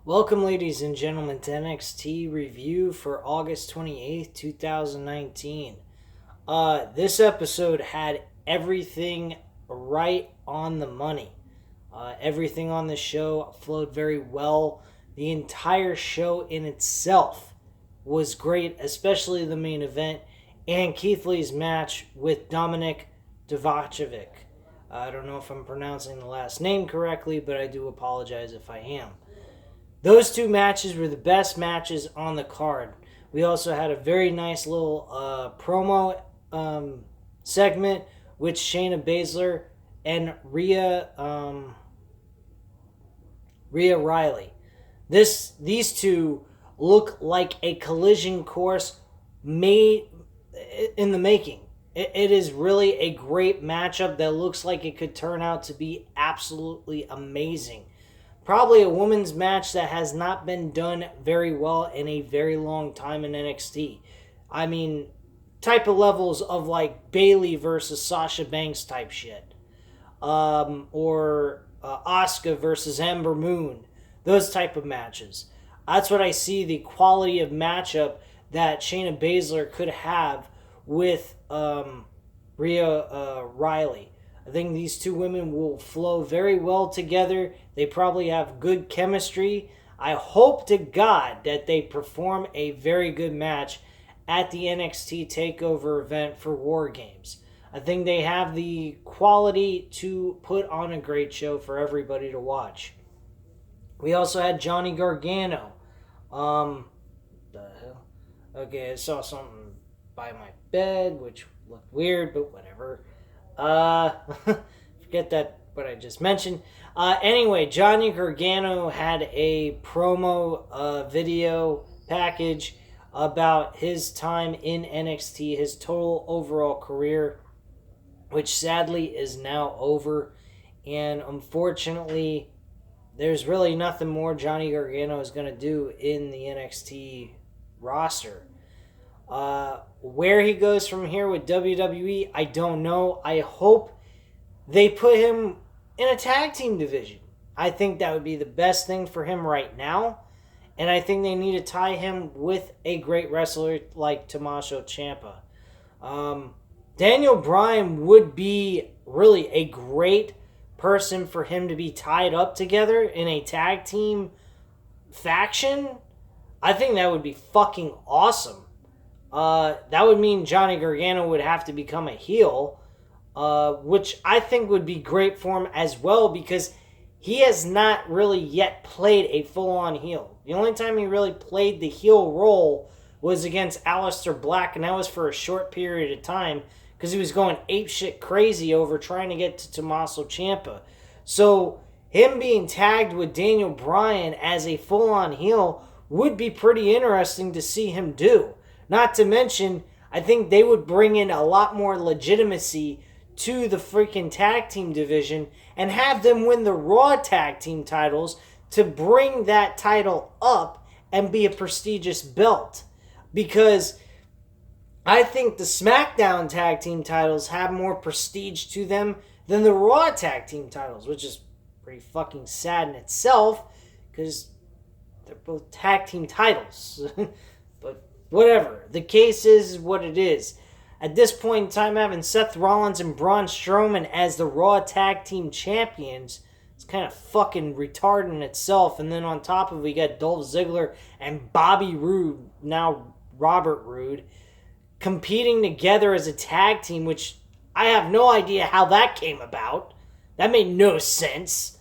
Welcome, ladies and gentlemen, to NXT review for August 28th, 2019. This episode had everything right on the money. Everything on the show flowed very well. The entire show in itself was great, especially the main event and Keith Lee's match with Dominik Dijakovic. I don't know if I'm pronouncing the last name correctly, but I do apologize if I am. Those two matches were the best matches on the card. We also had a very nice little promo segment with Shayna Baszler and Rhea Ripley. These two look like a collision course made in the making. It is really a great matchup that looks like it could turn out to be absolutely amazing. Probably a women's match that has not been done very well in a very long time in NXT. I mean, type of levels of like Bayley versus Sasha Banks type shit. Or Asuka versus Ember Moon. Those type of matches. That's what I see the quality of matchup that Shayna Baszler could have with Rhea Ripley. I think these two women will flow very well together. They probably have good chemistry. I hope to God that they perform a very good match at the NXT TakeOver event for War Games. I think they have the quality to put on a great show for everybody to watch. We also had Johnny Gargano. The hell? Okay, I saw something by my bed, which looked weird, but whatever. Forget that what I just mentioned. Anyway, Johnny Gargano had a promo video package about his time in NXT, his total overall career, which sadly is now over. And unfortunately, there's really nothing more Johnny Gargano is going to do in the NXT roster. Where he goes from here with WWE, I don't know. I hope they put him in a tag team division. I think that would be the best thing for him right now. And I think they need to tie him with a great wrestler like Tommaso Ciampa. Daniel Bryan would be really a great person for him to be tied up together in a tag team faction. I think that would be fucking awesome. That would mean Johnny Gargano would have to become a heel, which I think would be great for him as well because he has not really yet played a full-on heel. The only time he really played the heel role was against Aleister Black, and that was for a short period of time because he was going apeshit crazy over trying to get to Tommaso Ciampa. So him being tagged with Daniel Bryan as a full-on heel would be pretty interesting to see him do. Not to mention, I think they would bring in a lot more legitimacy to the freaking tag team division and have them win the Raw tag team titles to bring that title up and be a prestigious belt. Because I think the SmackDown tag team titles have more prestige to them than the Raw tag team titles, which is pretty fucking sad in itself because they're both tag team titles. But whatever. The case is what it is. At this point in time, having Seth Rollins and Braun Strowman as the Raw Tag Team Champions is kind of fucking retarded in itself. And then on top of it, we got Dolph Ziggler and Bobby Roode, now Robert Roode, competing together as a tag team, which I have no idea how that came about. That made no sense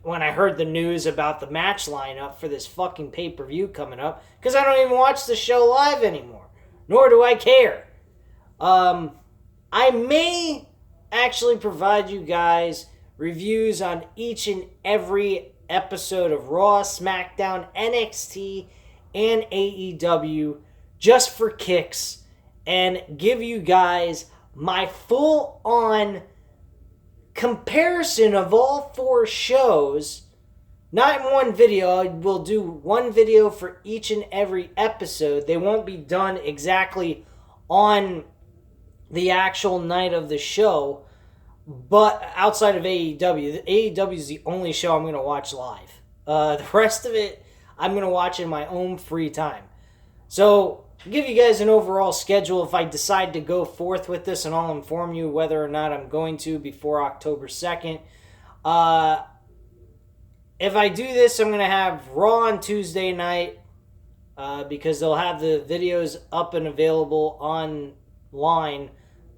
when I heard the news about the match lineup for this fucking pay-per-view coming up, because I don't even watch the show live anymore, nor do I care. I may actually provide you guys reviews on each and every episode of Raw, SmackDown, NXT, and AEW just for kicks and give you guys my full-on comparison of all four shows, not in one video. I will do one video for each and every episode. They won't be done exactly on the actual night of the show, but outside of AEW, AEW is the only show I'm going to watch live. The rest of it, I'm going to watch in my own free time. So, I'll give you guys an overall schedule if I decide to go forth with this, and I'll inform you whether or not I'm going to before October 2nd. If I do this, I'm going to have Raw on Tuesday night because they'll have the videos up and available online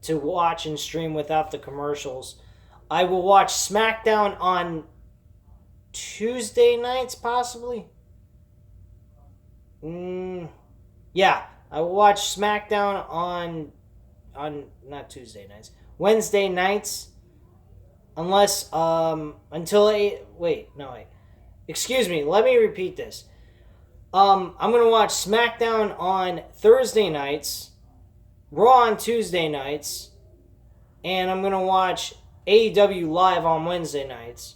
to watch and stream without the commercials. I will watch SmackDown on Tuesday nights, possibly. Yeah, I will watch SmackDown on not Tuesday nights, Wednesday nights, unless until 8. Wait, no wait. Excuse me. Let me repeat this. I'm gonna watch SmackDown on Thursday nights, Raw on Tuesday nights, and I'm gonna watch AEW live on Wednesday nights,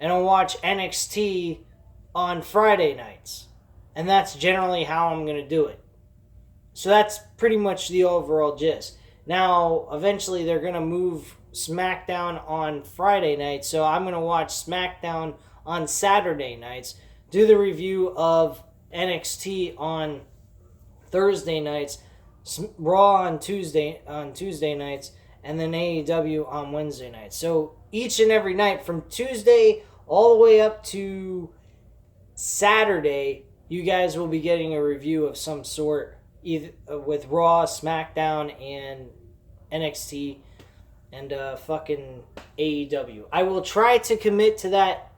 and I'll watch NXT on Friday nights. And that's generally how I'm going to do it. So that's pretty much the overall gist. Now, eventually they're going to move SmackDown on Friday night, so I'm going to watch SmackDown on Saturday nights, do the review of NXT on Thursday nights, Raw on Tuesday nights, and then AEW on Wednesday nights. So each and every night from Tuesday all the way up to Saturday, you guys will be getting a review of some sort, either with Raw, SmackDown, and NXT, and fucking AEW. I will try to commit to that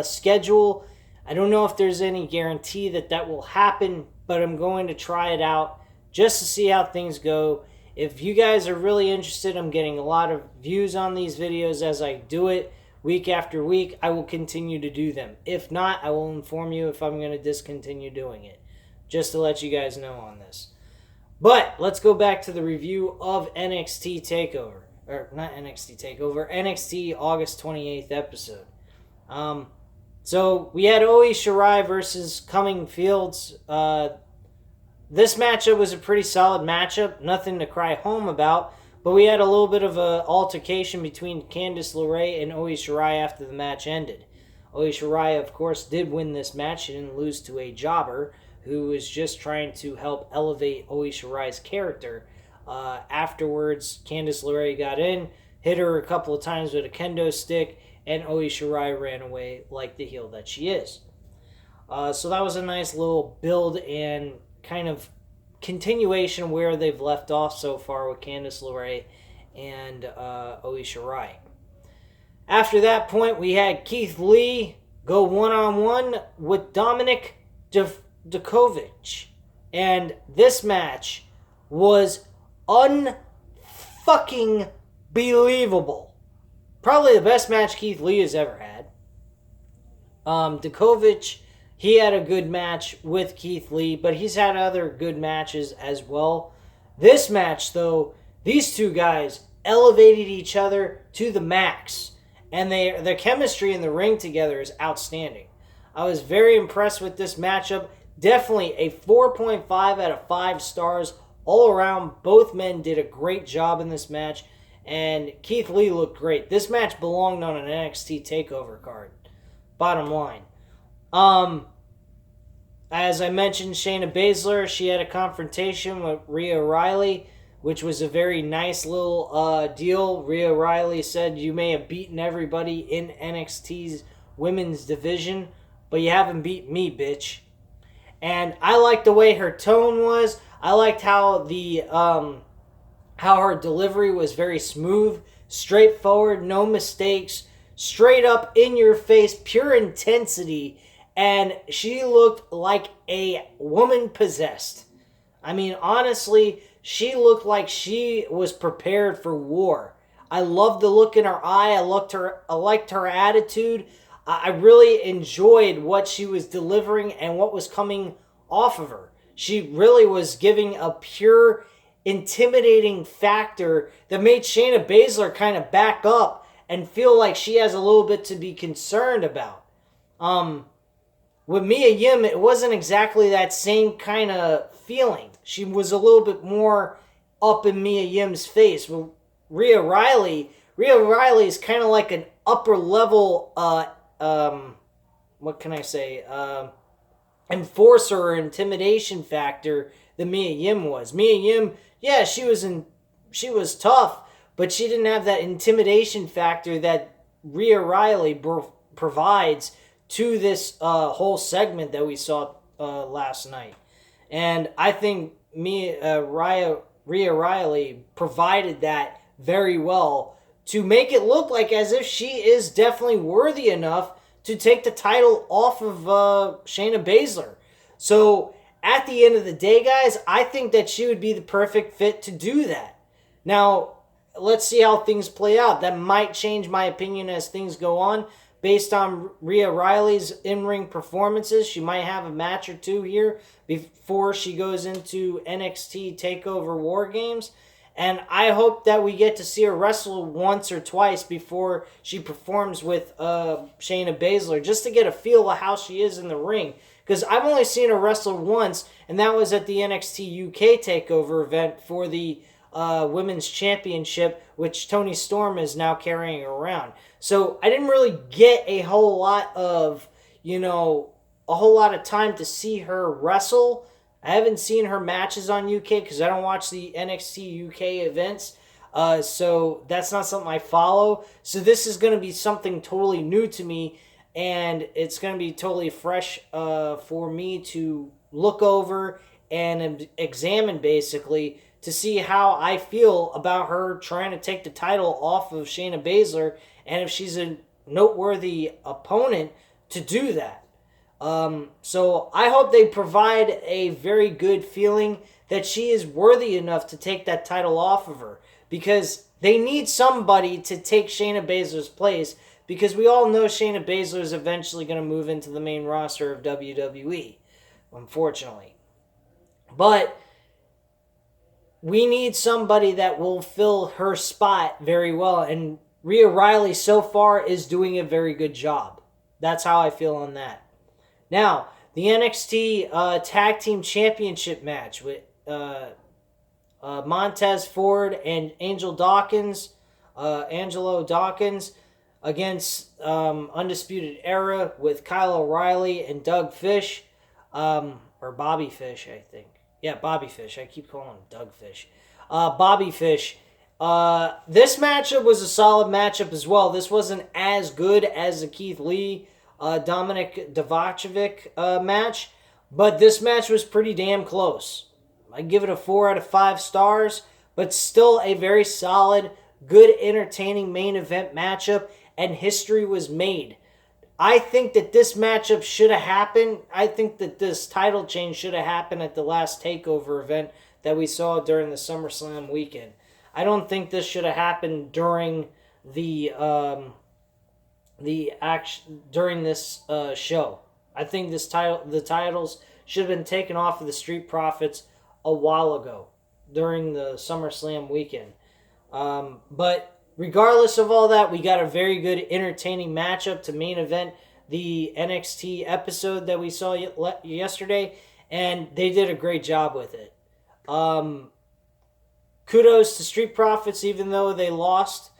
schedule. I don't know if there's any guarantee that will happen, but I'm going to try it out just to see how things go. If you guys are really interested, I'm getting a lot of views on these videos as I do it. Week after week, I will continue to do them. If not, I will inform you if I'm going to discontinue doing it. Just to let you guys know on this. But, let's go back to the review of NXT TakeOver. Or, not NXT TakeOver. NXT August 28th episode. So, we had Oi Shirai versus Cumming Fields. This matchup was a pretty solid matchup. Nothing to cry home about. But we had a little bit of an altercation between Candice LeRae and Oi Shirai after the match ended. Oi Shirai, of course, did win this match. She didn't lose to a jobber who was just trying to help elevate Oi Shirai's character. Afterwards, Candice LeRae got in, hit her a couple of times with a kendo stick, and Oi Shirai ran away like the heel that she is. So that was a nice little build and kind of continuation where they've left off so far with Candice LeRae and Oi Shirai. After that point, we had Keith Lee go one-on-one with Dominic Dijakovic. And this match was unfucking believable. Probably the best match Keith Lee has ever had. Dijakovic, he had a good match with Keith Lee, but he's had other good matches as well. This match, though, these two guys elevated each other to the max. And their chemistry in the ring together is outstanding. I was very impressed with this matchup. Definitely a 4.5 out of 5 stars all around. Both men did a great job in this match. And Keith Lee looked great. This match belonged on an NXT TakeOver card. Bottom line. As I mentioned, Shayna Baszler, she had a confrontation with Rhea Ripley, which was a very nice little deal. Rhea Ripley said, "You may have beaten everybody in NXT's women's division, but you haven't beat me, bitch." And I liked the way her tone was. I liked how how her delivery was very smooth, straightforward, no mistakes, straight up in your face, pure intensity. And she looked like a woman possessed. I mean, honestly, she looked like she was prepared for war. I loved the look in her eye. I liked her attitude. I really enjoyed what she was delivering and what was coming off of her. She really was giving a pure, intimidating factor that made Shayna Baszler kind of back up and feel like she has a little bit to be concerned about. With Mia Yim, it wasn't exactly that same kind of feeling. She was a little bit more up in Mia Yim's face. With Rhea Ripley is kind of like an upper level, what can I say? enforcer or intimidation factor than Mia Yim was. Mia Yim, yeah, she was tough, but she didn't have that intimidation factor that Rhea Ripley provides to this whole segment that we saw last night. And I think Rhea Ripley provided that very well to make it look like as if she is definitely worthy enough to take the title off of Shayna Baszler. So at the end of the day, guys, I think that she would be the perfect fit to do that. Now, let's see how things play out. That might change my opinion as things go on. Based on Rhea Ripley's in-ring performances, she might have a match or two here before she goes into NXT TakeOver War Games. And I hope that we get to see her wrestle once or twice before she performs with Shayna Baszler, just to get a feel of how she is in the ring. Because I've only seen her wrestle once, and that was at the NXT UK TakeOver event for the Women's Championship, which Toni Storm is now carrying around. So I didn't really get a whole lot of time to see her wrestle. I haven't seen her matches on UK because I don't watch the NXT UK events. So that's not something I follow. So this is going to be something totally new to me, and it's going to be totally fresh for me to look over and examine, basically, to see how I feel about her trying to take the title off of Shayna Baszler, and if she's a noteworthy opponent to do that. So I hope they provide a very good feeling that she is worthy enough to take that title off of her, because they need somebody to take Shayna Baszler's place, because we all know Shayna Baszler is eventually going to move into the main roster of WWE, unfortunately. But we need somebody that will fill her spot very well, and Rhea Ripley so far is doing a very good job. That's how I feel on that. Now, the NXT Tag Team Championship match with Montez Ford and Angelo Dawkins against Undisputed Era with Kyle O'Reilly and Doug Fish, or Bobby Fish, I think. Yeah, Bobby Fish. I keep calling him Doug Fish. Bobby Fish. This matchup was a solid matchup as well. This wasn't as good as the Keith Lee, Dominik Dijakovic match, but this match was pretty damn close. I give it a 4 out of 5 stars, but still a very solid, good, entertaining main event matchup, and history was made. I think that this matchup should have happened. I think that this title change should have happened at the last TakeOver event that we saw during the SummerSlam weekend. I don't think this should have happened during during this show. I think the titles should have been taken off of the Street Profits a while ago during the SummerSlam weekend. But regardless of all that, we got a very good, entertaining matchup to main event the NXT episode that we saw yesterday, and they did a great job with it. Kudos to Street Profits, even though they lost,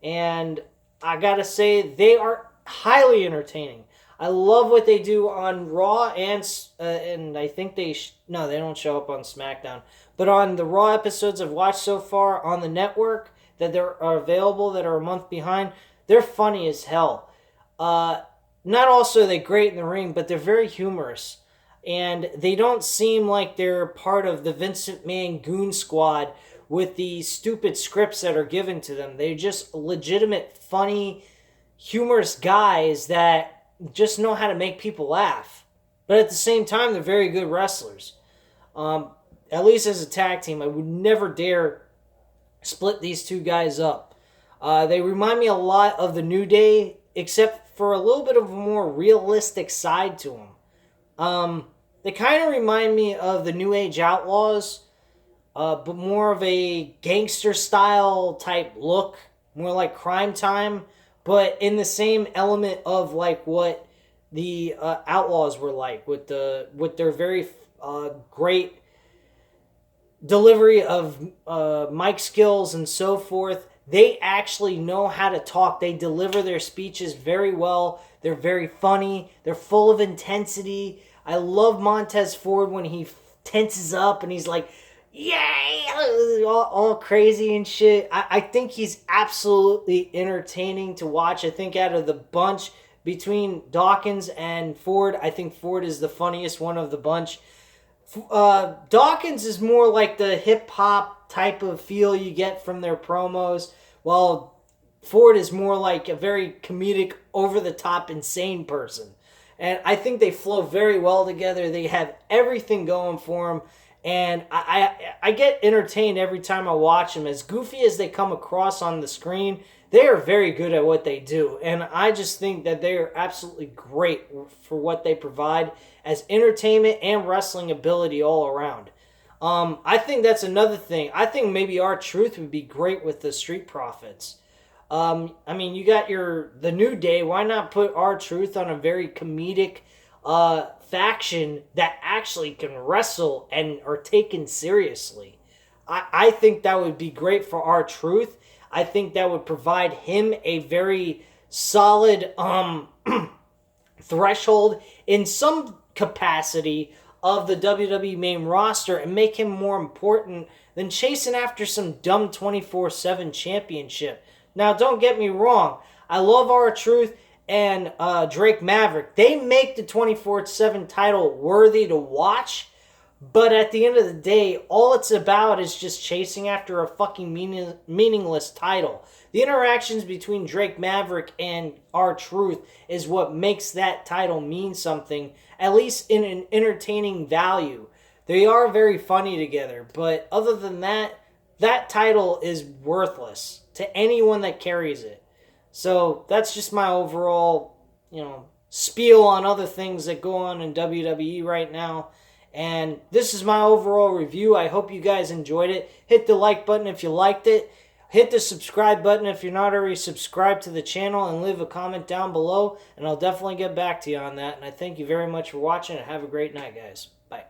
and I gotta say, they are highly entertaining. I love what they do on Raw, and I think they don't show up on SmackDown, but on the Raw episodes I've watched so far on the network that are available, that are a month behind, they're funny as hell. Not also are they great in the ring, but they're very humorous, and they don't seem like they're part of the Vince McMahon Goon Squad with the stupid scripts that are given to them. They're just legitimate, funny, humorous guys that just know how to make people laugh. But at the same time, they're very good wrestlers. At least as a tag team, I would never dare split these two guys up. They remind me a lot of the New Day, except for a little bit of a more realistic side to them. They kind of remind me of the New Age Outlaws, but more of a gangster style type look, more like Crime Time, but in the same element of like what the Outlaws were like, with their very great delivery of mic skills and so forth. They actually know how to talk. They deliver their speeches very well. They're very funny. They're full of intensity. I love Montez Ford when he tenses up and he's like, yay, all crazy and shit. I think he's absolutely entertaining to watch. I think out of the bunch between Dawkins and Ford, I think Ford is the funniest one of the bunch. Dawkins is more like the hip-hop type of feel you get from their promos, while Ford is more like a very comedic, over-the-top, insane person. And I think they flow very well together. They have everything going for them. And I get entertained every time I watch them. As goofy as they come across on the screen, they are very good at what they do. And I just think that they are absolutely great for what they provide as entertainment and wrestling ability all around. I think that's another thing. I think maybe R-Truth would be great with the Street Profits. I mean, you got the New Day. Why not put R-Truth on a very comedic faction that actually can wrestle and are taken seriously? I think that would be great for R-Truth. I think that would provide him a very solid threshold in some capacity of the WWE main roster and make him more important than chasing after some dumb 24/7 championship. Now, don't get me wrong. I love R-Truth and Drake Maverick. They make the 24/7 title worthy to watch, but at the end of the day, all it's about is just chasing after a fucking meaningless title. The interactions between Drake Maverick and R-Truth is what makes that title mean something, at least in an entertaining value. They are very funny together, but other than that, that title is worthless to anyone that carries it. So that's just my overall, spiel on other things that go on in WWE right now. And this is my overall review. I hope you guys enjoyed it. Hit the like button if you liked it. Hit the subscribe button if you're not already subscribed to the channel, and leave a comment down below, and I'll definitely get back to you on that. And I thank you very much for watching, and have a great night, guys. Bye.